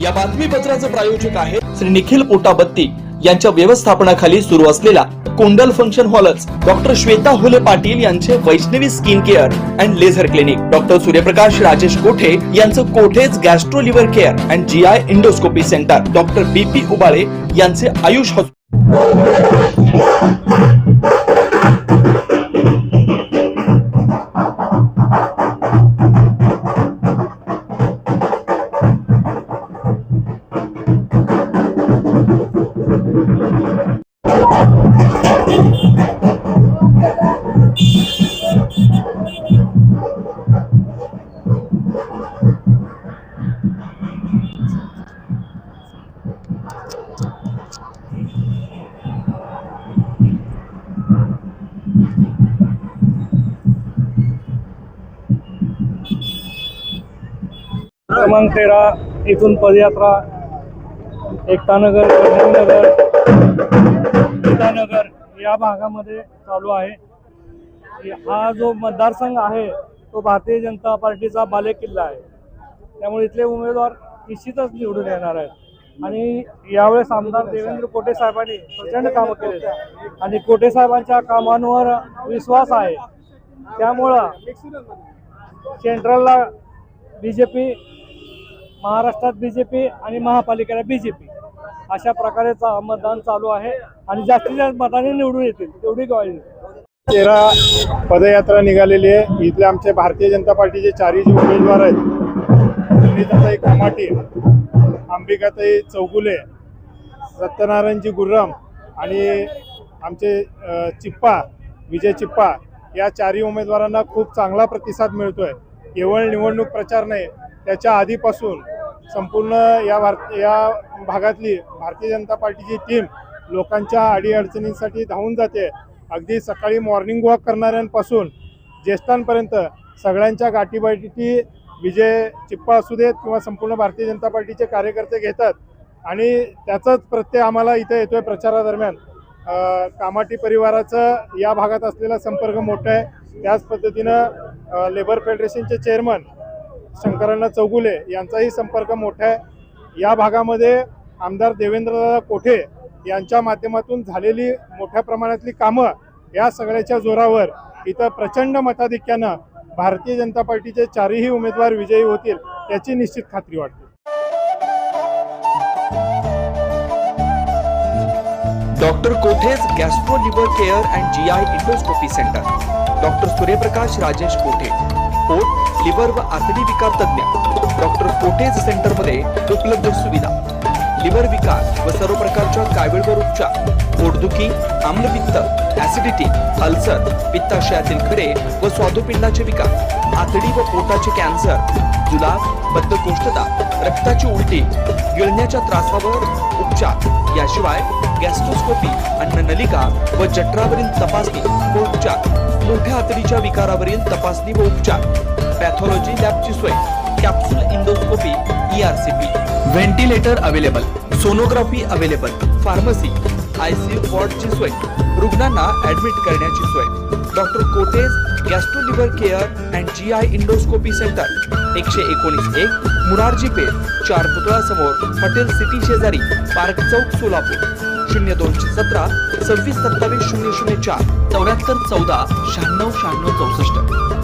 या बातमीपत्राचे प्रायोजक आहे श्री निखिल पोटाबत्ती यांच्या व्यवस्थापनाखाली सुरू असलेला कुंडल फंक्शन हॉलच, डॉक्टर श्वेता होले पाटील यांचे Vaishnavi skin care and laser clinic, doctor Suryaprakash Rajesh Kothe यांचं Kothe's gastro liver care and GI endoscopy centre, doctor BP Ubale यांचे आयुष क्रमांक 13 इथून पदयात्रा एकतानगर, नगर, गीतानगर या भागामध्ये चालू आहे। हा जो मतदारसंघ आहे तो भारतीय जनता पार्टीचा बालेकिल्ला आहे, त्यामुळे इथले उमेदवार निश्चितच निवडून येणार आहेत। आणि यावेळेस आमदार देवेंद्र कोठे साहेबांनी प्रचंड कामं केले आणि कोठे साहेबांच्या कामांवर विश्वास आहे, त्यामुळं सेंट्रलला BJP, महाराष्ट्रात BJP आणि महापालिकेला BJP अशा प्रकारे मतदान चालू आहे आणि जास्तीत जास्त मताने निवडून येतील तेवढी ग्वाही। 13 पदयात्रा निघालेली आहे। इथले आमचे भारतीय जनता पार्टीचे चारही जे उमेदवार आहेत, सुनीताताई कामाटे, अंबिकाताई चौगुले, सत्यनारायणजी गुर्रम आणि आमचे चिप्पा, विजय चिप्पा, या चारही उमेदवारांना खूप चांगला प्रतिसाद मिळतोय। केवळ निवडणूक प्रचार नाही, त्याच्या आधीपासून संपूर्ण या भागातली भारतीय जनता पार्टीची टीम लोकांच्या अडीअडचणींसाठी धावून जाते। अगदी सकाळी मॉर्निंग वॉक करणाऱ्यांपासून ज्येष्ठांपर्यंत सगळ्यांच्या गाठीभेटी विजय चिप्पा असू देत किंवा संपूर्ण भारतीय जनता पार्टीचे कार्यकर्ते घेतात आणि त्याचाच प्रत्यय आम्हाला इथे येतोय प्रचारादरम्यान। कामाटी परिवाराचं या भागात असलेला संपर्क मोठा आहे। त्याच पद्धतीनं लेबर फेडरेशनचे चेअरमन शंकरण्णा चौगुले यांचाही संपर्क मोठा आहे। या भागामध्ये आमदार देवेंद्रदादा कोठे यांच्या माध्यमातून झालेली मोठ्या प्रमाणातली कामं, या सगळ्याच्या जोरावर इथं प्रचंड मताधिक्यानं भारतीय जनता पार्टीचे चारही उमेदवार विजयी होतील याची निश्चित खात्री वाटते। Doctor कोठेज gastro liver care and GI endoscopy centre, doctor Suryaprakash Rajesh कोठे, पोट, लिव्हर व आतडी विकार तज्ञ, डॉक्टर कोठेज सेंटर मध्ये उपलब्ध सुविधा, लिव्हर विकार व सर्व प्रकारच्या कावीळवर उपचार, पोटदुखी, आम्लपित्त, ऍसिडिटी, अल्सर, पित्ताशयातील खडे व स्वादुपिंडाचे विकार, आतडी व पोटाचे कॅन्सर, जुलाब, बद्धकोष्ठता, रक्ताची उलटी, गिळण्याच्या त्रासावर उपचार, याशिवाय गॅस्ट्रोस्कोपी, अन्ननलिका व जठरावरील तपासणी व उपचार, मोठ्या आतडीच्या विकारावरील तपासणी व उपचार, पॅथॉलॉजी लॅबची सोय, capsule endoscopy, ERCP, ventilator available, sonography available, pharmacy, ICU वॉर्डची सोय, रुग्णांना ऍडमिट करण्याची सोय। Doctor कोठेज gastro liver care and GI endoscopy centre, 119-1 Murarji Peth, 4 पुतळा समोर, हॉटेल सिटी शेजारी, पार्क चौक, सोलापूर। 0217 26 27 004 74 14 96 96 64।